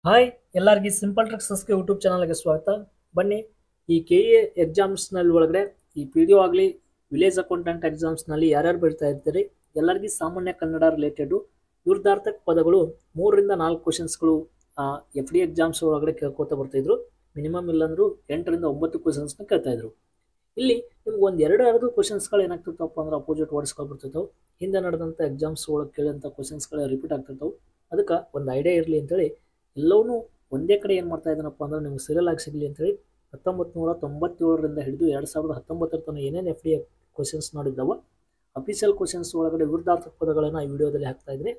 Hi ಎಲ್ಲರಿಗೂ simple ಟ್ರಿಕ್ಸ್ಗೆ YouTube ಚಾನಲ್ಗೆ ಸ್ವಾಗತ. ಬನ್ನಿ ಈ KA ಎಕ್ಸಾಮ್ಸ್ನಲ್ಲಿ ಒಳಗಡೆ ಈ PDO ಆಗಲಿ ವಿಲೇಜ್ ಅಕೌಂಟೆಂಟ್ ಎಕ್ಸಾಮ್ಸ್ನಲ್ಲಿ ಯಾರ್ಯಾರು ಬರೀತಾ ಇರ್ತೀರಿ ಎಲ್ಲರಿಗೂ ಸಾಮಾನ್ಯ ಕನ್ನಡ ರಿಲೇಟೆಡು ವಿರುದ್ಧಾರ್ಥಕ ಪದಗಳು 3ರಿಂದ 4 ಕ್ವಶನ್ಸ್ಗಳು FD ಎಕ್ಸಾಮ್ಸ್ ಒಳಗಡೆ ಕೇಳ್ಕೊತಾ ಬರ್ತಾಯಿದ್ರು. ಮಿನಿಮಮ್ ಇಲ್ಲಾಂದ್ರೂ 8ರಿಂದ 9 ಕ್ವಶನ್ಸ್ನ ಕೇಳ್ತಾಯಿದ್ರು. ಇಲ್ಲಿ ನಿಮ್ಗೆ ಒಂದು ಎರಡು ಕ್ವಶನ್ಸ್ಗಳು ಏನಾಗ್ತಿರ್ತಪ್ಪ ಅಂದ್ರೆ ಅಪೋಸಿಟ್ ವರ್ಡ್ಸ್ಗಳು ಬರ್ತಿರ್ತಾವೆ. ಹಿಂದೆ ನಡೆದಂಥ ಎಕ್ಸಾಮ್ಸ್ ಒಳಗೆ ಕೇಳಿದಂಥ ಕ್ವಶನ್ಸ್ಗಳು ರಿಪೀಟ್ ಆಗ್ತಿರ್ತಾವೆ. ಅದಕ್ಕೆ ಒಂದು ಐಡಿಯಾ ಇರಲಿ ಅಂತೇಳಿ ಎಲ್ಲವೂ ಒಂದೇ ಕಡೆ ಏನು ಮಾಡ್ತಾ ಇದ್ದಾನಪ್ಪ ಅಂದ್ರೆ ನಿಮ್ಗೆ ಸೀರಿಯಲ್ ಆಗಿ ಸಿಗಲಿ ಅಂತೇಳಿ 1997ರಿಂದ ಹಿಡಿದು 2019 ತನಕ ಏನೇನು FD ಕ್ವಶನ್ಸ್ ನೋಡಿದ್ದಾವೆ ಅಫಿಷಿಯಲ್ ಕ್ವಶನ್ಸ್ ಒಳಗಡೆ ವಿರುದ್ಧಾರ್ಥಕ ಪದಗಳನ್ನು ಈ ವಿಡಿಯೋದಲ್ಲಿ ಹಾಕ್ತಾ ಇದ್ದೀನಿ.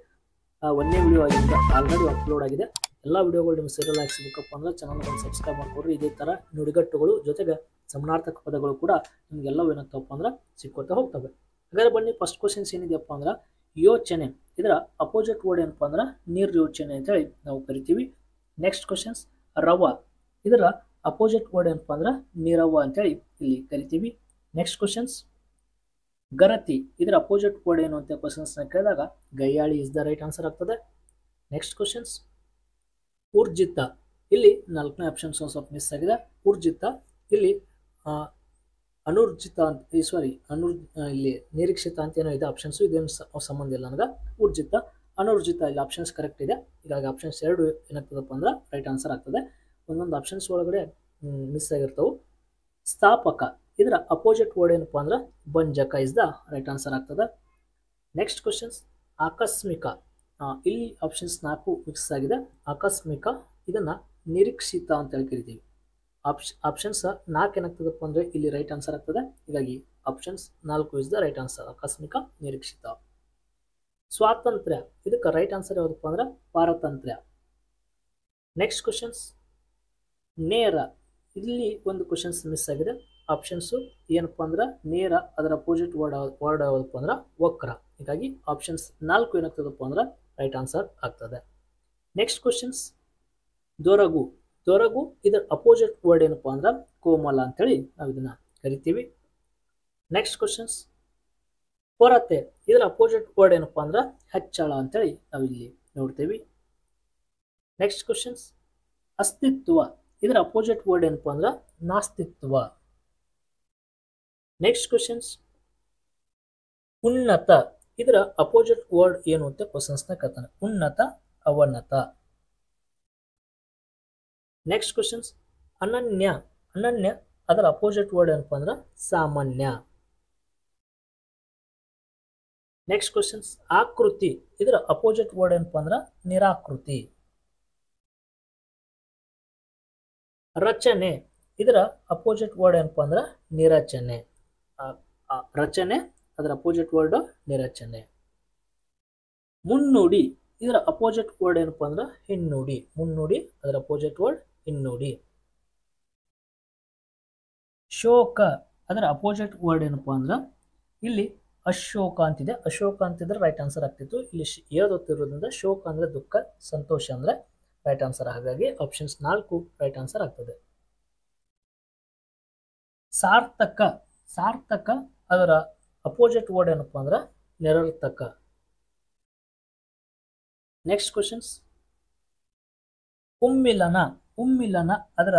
ಒಂದೇ ವಿಡಿಯೋ ಆಗಿಂದ ಆಲ್ರೆಡಿ ಅಪ್ಲೋಡ್ ಆಗಿದೆ. ಎಲ್ಲ ವಿಡಿಯೋಗಳು ನಿಮ್ಗೆ ಸೀರಿಯಲ್ ಆಗಿ ಸಿಗಬೇಕಪ್ಪ ಅಂದ್ರೆ ಚಾನಲ್ಗೆ ಸಬ್ಸ್ಕ್ರೈಬ್ ಮಾಡಿಕೊಡ್ರಿ. ಇದೇ ಥರ ನುಡಿಗಟ್ಟುಗಳು ಜೊತೆಗೆ ಸಮಾನಾರ್ಥಕ ಪದಗಳು ಕೂಡ ನಿಮಗೆಲ್ಲವೂ ಏನಾಗ್ತವಪ್ಪ ಅಂದ್ರೆ ಸಿಕ್ಕೋತಾ ಹೋಗ್ತವೆ. ಹಾಗಾದ್ರೆ ಬನ್ನಿ, ಫಸ್ಟ್ ಕ್ವಶನ್ಸ್ ಏನಿದೆಯಪ್ಪ ಅಂದ್ರೆ ಯೋಚನೆ. ಇದರ ಅಪೋಸಿಟ್ ವರ್ಡ್ ಏನಪ್ಪ ಅಂದ್ರೆ ನಿರ್ಯೋಚನೆ ಅಂತೇಳಿ ನಾವು ಕರಿತೀವಿ. ನೆಕ್ಸ್ಟ್ ಕ್ವಶನ್ಸ್ ರವ. ಇದರ ಅಪೋಸಿಟ್ ವರ್ಡ್ ಏನಪ್ಪ ಅಂದ್ರೆ ನಿರವ ಅಂತೇಳಿ ಇಲ್ಲಿ ಕರಿತೀವಿ. ನೆಕ್ಸ್ಟ್ ಕ್ವಶನ್ಸ್ ಗರತಿ. ಇದರ ಅಪೋಸಿಟ್ ವರ್ಡ್ ಏನು ಅಂತ ಕ್ವಶನ್ಸ್ನ ಕೇಳಿದಾಗ ಗಯ್ಯಾಳಿ ಇಸ್ ದ ರೈಟ್ ಆನ್ಸರ್ ಆಗ್ತದೆ. ನೆಕ್ಸ್ಟ್ ಕ್ವಶನ್ಸ್ ಊರ್ಜಿತ. ಇಲ್ಲಿ 4ನೇ ಆಪ್ಷನ್ ಸ್ವಲ್ಪ ಮಿಸ್ ಆಗಿದೆ. ಊರ್ಜಿತ ಇಲ್ಲಿ ಅನುರ್ಜಿತ ಅಂತ ಇಲ್ಲಿ ನಿರೀಕ್ಷಿತ ಅಂತ ಏನೋ ಇದೆ ಆಪ್ಷನ್ಸ್, ಇದೇನು ಸಂಬಂಧ ಇಲ್ಲ ನನಗೆ. ಊರ್ಜಿತ ಅನುರ್ಜಿತ ಇಲ್ಲಿ ಆಪ್ಷನ್ಸ್ ಕರೆಕ್ಟ್ ಇದೆ. ಹೀಗಾಗಿ ಆಪ್ಷನ್ಸ್ 2 ಏನಾಗ್ತದಪ್ಪ ಅಂದ್ರೆ ರೈಟ್ ಆನ್ಸರ್ ಆಗ್ತದೆ. ಒಂದೊಂದು ಆಪ್ಷನ್ಸ್ ಒಳಗಡೆ ಮಿಸ್ ಆಗಿರ್ತವೆ. ಸ್ಥಾಪಕ. ಇದರ ಅಪೋಸಿಟ್ ವರ್ಡ್ ಏನಪ್ಪ ಅಂದ್ರೆ ಭಂಜಕ ಇಸ್ ದ ರೈಟ್ ಆನ್ಸರ್ ಆಗ್ತದೆ. ನೆಕ್ಸ್ಟ್ ಕ್ವಶನ್ಸ್ ಆಕಸ್ಮಿಕ. ಇಲ್ಲಿ ಆಪ್ಷನ್ಸ್ 4 ಮಿಕ್ಸ್ ಆಗಿದೆ. ಆಕಸ್ಮಿಕ ಇದನ್ನು ನಿರೀಕ್ಷಿತ ಅಂತೇಳಿ ಕರಿತೀವಿ. ಆಪ್ಷನ್ಸ್ 4 ಏನಾಗ್ತದಪ್ಪ ಅಂದರೆ ಇಲ್ಲಿ ರೈಟ್ ಆನ್ಸರ್ ಆಗ್ತದೆ. ಹೀಗಾಗಿ options 4 is the right answer, ಆಕಸ್ಮಿಕ ನಿರೀಕ್ಷಿತ. ಸ್ವಾತಂತ್ರ್ಯ. ಇದಕ್ಕೆ ರೈಟ್ ಆನ್ಸರ್ ಯಾವುದಪ್ಪ ಅಂದ್ರೆ ಪಾರತಂತ್ರ್ಯ. ನೆಕ್ಸ್ಟ್ ಕ್ವಶನ್ಸ್ ನೇರ. ಇಲ್ಲಿ ಒಂದು ಕ್ವಶನ್ಸ್ ಮಿಸ್ ಆಗಿದೆ. ಆಪ್ಷನ್ಸು ಏನಪ್ಪ ಅಂದ್ರೆ ನೇರ, ಅದರ ಅಪೋಸಿಟ್ ವರ್ಡ್ ಯಾವುದಪ್ಪ ಅಂದ್ರೆ ವಕ್ರ. ಹೀಗಾಗಿ ಆಪ್ಷನ್ಸ್ 4 ಏನಾಗ್ತದಪ್ಪ ಅಂದ್ರೆ ರೈಟ್ ಆನ್ಸರ್ ಆಗ್ತದೆ. ನೆಕ್ಸ್ಟ್ ಕ್ವಶನ್ಸ್ ದೊರಗು. ದೊರಗು ಇದರ ಅಪೋಸಿಟ್ ವರ್ಡ್ ಏನಪ್ಪ ಅಂದ್ರೆ ಕೋಮಲ ಅಂತೇಳಿ ನಾವು ಇದನ್ನ ಕರಿತೀವಿ. ನೆಕ್ಸ್ಟ್ ಕ್ವಶನ್ಸ್ ಕೊರತೆ. ಇದರ ಅಪೋಸಿಟ್ ವರ್ಡ್ ಏನಪ್ಪ ಅಂದ್ರೆ ಹೆಚ್ಚಳ ಅಂತೇಳಿ ನಾವು ಇಲ್ಲಿ ನೋಡ್ತೀವಿ. ನೆಕ್ಸ್ಟ್ ಕ್ವಶನ್ಸ್ ಅಸ್ತಿತ್ವ. ಇದರ ಅಪೋಸಿಟ್ ವರ್ಡ್ ಏನಪ್ಪ ಅಂದ್ರೆ ನಾಸ್ತಿತ್ವ. ನೆಕ್ಸ್ಟ್ ಕ್ವಶನ್ಸ್ ಉನ್ನತ. ಇದರ ಅಪೋಸಿಟ್ ವರ್ಡ್ ಏನು ಅಂತ ಕ್ವಶನ್ಸ್ನ ಕೇಳ್ತಾನೆ. ಉನ್ನತ ಅವನತ. ನೆಕ್ಸ್ಟ್ ಕ್ವಶನ್ಸ್ ಅನನ್ಯ. ಅನನ್ಯ ಅದರ ಅಪೋಸಿಟ್ ವರ್ಡ್ ಏನಪ್ಪ ಅಂದ್ರೆ ಸಾಮಾನ್ಯ. ನೆಕ್ಸ್ಟ್ ಕ್ವಶನ್ಸ್ ಆಕೃತಿ. ಇದರ ಅಪೋಸಿಟ್ ವರ್ಡ್ ಏನಪ್ಪ ಅಂದ್ರೆ ನಿರಾಕೃತಿ. ರಚನೆ. ಇದರ ಅಪೋಸಿಟ್ ವರ್ಡ್ ಏನಪ್ಪ ಅಂದ್ರೆ ನಿರಚನೆ. ರಚನೆ ಅದರ ಅಪೋಸಿಟ್ ವರ್ಡ್ ನಿರಚನೆ. ಮುನ್ನುಡಿ. ಇದರ ಅಪೋಸಿಟ್ ವರ್ಡ್ ಏನಪ್ಪ ಅಂದ್ರೆ ಹಿನ್ನುಡಿ. ಮುನ್ನುಡಿ ಅದರ ಅಪೋಸಿಟ್ ವರ್ಡ್ ಹಿನ್ನುಡಿ. ಶೋಕ. ಅದರ ಅಪೋಸಿಟ್ ವರ್ಡ್ ಏನಪ್ಪ ಅಂದ್ರೆ ಇಲ್ಲಿ ಅಶೋಕ ಅಂತಿದೆ. ಅಶೋಕ ಅಂತಿದ್ರೆ ರೈಟ್ ಆನ್ಸರ್ ಆಗ್ತಿತ್ತು. ಇಲ್ಲಿ ಏದೊತ್ತಿರೋದ್ರಿಂದ ಶೋಕ ಅಂದ್ರೆ ದುಃಖ, ಸಂತೋಷ ಅಂದ್ರೆ ರೈಟ್ ಆನ್ಸರ್. ಹಾಗಾಗಿ ಆಪ್ಷನ್ಸ್ 4 ರೈಟ್ ಆನ್ಸರ್ ಆಗ್ತದೆ. ಸಾರ್ಥಕ. ಸಾರ್ಥಕ ಅದರ ಅಪೋಸಿಟ್ ವರ್ಡ್ ಏನಪ್ಪ ಅಂದ್ರೆ ನಿರರ್ಥಕ. Next questions ಉಮ್ಮಿಲನ. ಉಮ್ಮಿಲನ ಅದರ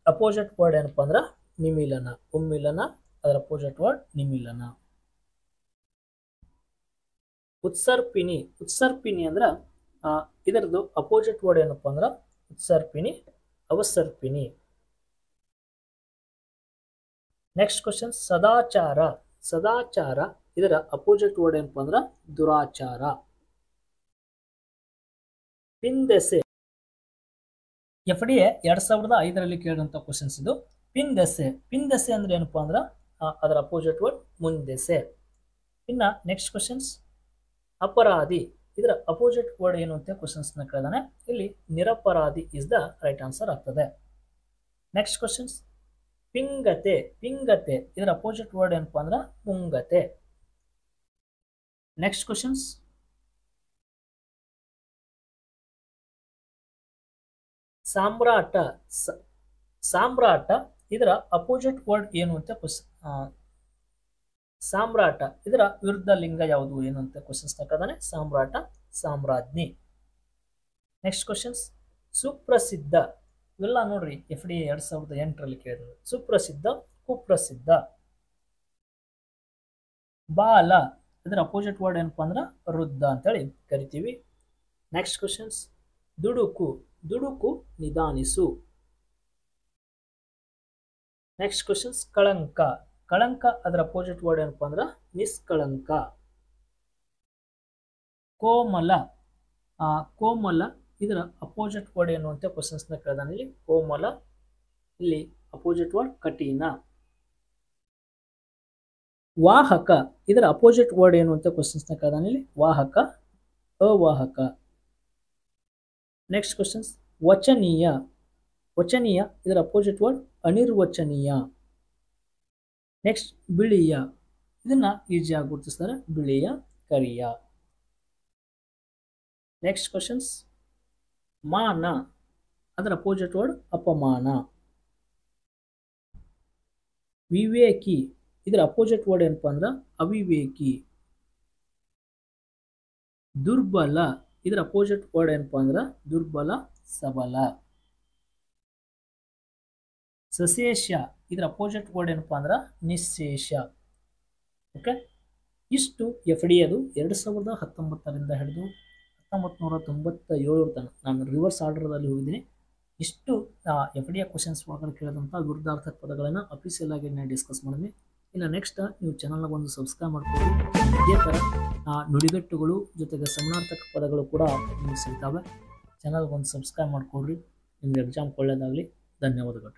ಅಪೋಸಿಟ್ ವರ್ಡ್ ಏನಪ್ಪ ಅಂದ್ರೆ ನಿಮಿಲನ. ಉಮ್ಮಿಲನ ಅದರ ಅಪೋಸಿಟ್ ವರ್ಡ್ ನಿಮಿಲನ. ಉತ್ಸರ್ಪಿಣಿ. ಉತ್ಸರ್ಪಿಣಿ ಅಂದ್ರೆ ಇದರದ್ದು ಅಪೋಸಿಟ್ ವರ್ಡ್ ಏನಪ್ಪ ಅಂದ್ರೆ ಉತ್ಸರ್ಪಿಣಿ ಅವಸರ್ಪಿಣಿ. ನೆಕ್ಸ್ಟ್ ಕ್ವಶನ್ ಸದಾಚಾರ. ಸದಾಚಾರ ಇದರ ಅಪೋಸಿಟ್ ವರ್ಡ್ ಏನಪ್ಪ ಅಂದ್ರೆ ದುರಾಚಾರ. ಪಿಂದೆಸೆ. FDA 2005ರಲ್ಲಿ ಕೇಳಿದಂಥ ಕ್ವಶನ್ಸ್ ಇದು. ಪಿಂದೆಸೆ. ಪಿಂದೆಸೆ ಅಂದ್ರೆ ಏನಪ್ಪ ಅಂದ್ರೆ ಅದರ ಅಪೋಸಿಟ್ ವರ್ಡ್ ಮುಂದೆಸೆ. ಇನ್ನ ನೆಕ್ಸ್ಟ್ ಕ್ವಶನ್ಸ್ ಅಪರಾಧಿ. ಇದರ ಅಪೋಸಿಟ್ ವರ್ಡ್ ಏನು ಅಂತ ಕ್ವಶನ್ಸ್ನ ಕೇಳಿದಾನೆ. ಇಲ್ಲಿ ನಿರಪರಾಧಿ ಇಸ್ ದ ರೈಟ್ ಆನ್ಸರ್ ಆಗ್ತದೆ. ನೆಕ್ಸ್ಟ್ ಕ್ವಶನ್ಸ್ ಪಿಂಗತೆ. ಪಿಂಗತೆ ಇದರ ಅಪೋಸಿಟ್ ವರ್ಡ್ ಏನಪ್ಪ ಅಂದ್ರೆ ಪುಂಗತೆ. Next questions ಸಾಮ್ರಾಟ. ಸಾಮ್ರಾಟ ಇದರ ಅಪೋಸಿಟ್ ವರ್ಡ್ ಏನು ಅಂತ ಸಾಮ್ರಾಟ ಇದರ ವಿರುದ್ಧ ಲಿಂಗ ಯಾವುದು ಏನು ಅಂತ ಕ್ವಶನ್ಸ್ ಕೇಳಿದಾನೆ. ಸಾಮ್ರಾಟ ಸಾಮ್ರಾಜ್ಞಿ. ನೆಕ್ಸ್ಟ್ ಕ್ವಶನ್ಸ್ ಸುಪ್ರಸಿದ್ಧ ಇವೆಲ್ಲ ನೋಡ್ರಿ FD 2008ರಲ್ಲಿ ಕೇಳಿದ್ರು. ಸುಪ್ರಸಿದ್ಧ, ಕುಪ್ರಸಿದ್ಧ. ಬಾಲ ಇದರ ಅಪೋಸಿಟ್ ವರ್ಡ್ ಏನಪ್ಪಾ ಅಂದ್ರೆ ವೃದ್ಧ ಅಂತೇಳಿ ಕರಿತೀವಿ. Next questions. ದುಡುಕು, ದುಡುಕು ನಿಧಾನಿಸು. Next questions. ಕಳಂಕ, ಕಳಂಕ ಅದರ ಅಪೋಸಿಟ್ ವರ್ಡ್ ಏನಪ್ಪಾ ಅಂದ್ರೆ ನಿಷ್ಕಳಂಕ. ಕೋಮಲ, ಕೋಮಲ ಇದರ ಅಪೋಸಿಟ್ ವರ್ಡ್ ಏನು ಅಂತ ಕ್ವಶನ್ಸ್ ನ ಕೇಳಿದಾನೆ ಇಲ್ಲಿ. ಕೋಮಲ ಇಲ್ಲಿ ಅಪೋಸಿಟ್ ವರ್ಡ್ ಕಠಿಣ. ವಾಹಕ ಇದರ ಅಪೋಸಿಟ್ ವರ್ಡ್ ಏನು ಅಂತ ಕ್ವಶನ್ಸ್ ನ ಕೇಳಿದಾನೆ ಇಲ್ಲಿ. ವಾಹಕ, ಅವಾಹಕ. Next questions. ವಚನೀಯ, ವಚನೀಯ ಇದರ ಅಪೋಸಿಟ್ ವರ್ಡ್ ಅನಿರ್ವಚನೀಯ. ನೆಕ್ಸ್ಟ್. ಬಿಳಿಯ ಇದನ್ನ ಈಸಿಯಾಗಿ ಗುರುತಿಸ್ತಾರೆ, ಬಿಳಿಯ, ಕರಿಯ. Next questions. ಮಾನ ಅದರ ಅಪೋಸಿಟ್ ವರ್ಡ್ ಅಪಮಾನ. ವಿವೇಕಿ ಇದರ ಅಪೋಸಿಟ್ ವರ್ಡ್ ಏನಪ್ಪಾ ಅಂದ್ರೆ ಅವಿವೇಕಿ. ದುರ್ಬಲ ಇದರ ಅಪೋಸಿಟ್ ವರ್ಡ್ ಏನಪ್ಪಾ ಅಂದ್ರೆ ದುರ್ಬಲ, ಸಬಲ. ಸಶೇಷ ಇದರ ಅಪೋಸಿಟ್ ವರ್ಡ್ ಏನಪ್ಪಾ ಅಂದ್ರೆ ನಿಶೇಷ. ಓಕೆ, ಇಷ್ಟು FD ಅದು 2019ರಿಂದ ಹಿಡಿದು 1997 ತನಕ ನಾನು ರಿವರ್ಸ್ ಆರ್ಡರ್ದಲ್ಲಿ ಹೋಗಿದ್ದೀನಿ. ಇಷ್ಟು FD ಕ್ವಶನ್ಸ್ ಒಳಗಡೆ ಕೇಳಿದಂಥ ವಿರುದ್ಧಾರ್ಥಕ ಪದಗಳನ್ನು ಅಫಿಷಿಯಲ್ ಆಗಿ ನಾನು ಡಿಸ್ಕಸ್ ಮಾಡಿದ್ವಿ. ಇನ್ನು ನೆಕ್ಸ್ಟ್ ನೀವು ಚಾನಲ್ನ ಒಂದು ಸಬ್ಸ್ಕ್ರೈಬ್ ಮಾಡ್ಕೊಳ್ಳಿ. ಇದೇ ಥರ ನುಡಿಗಟ್ಟುಗಳು ಜೊತೆಗೆ ಸಮಾನಾರ್ಥಕ ಪದಗಳು ಕೂಡ ನಿಮಗೆ ಸಿಗ್ತವೆ. ಚಾನಲ್ಗೆ ಒಂದು ಸಬ್ಸ್ಕ್ರೈಬ್ ಮಾಡ್ಕೊಳ್ರಿ. ನಿಮ್ಗೆ ಎಕ್ಸಾಮ್ ಒಳ್ಳೆಯದಾಗಲಿ. ಧನ್ಯವಾದಗಳು.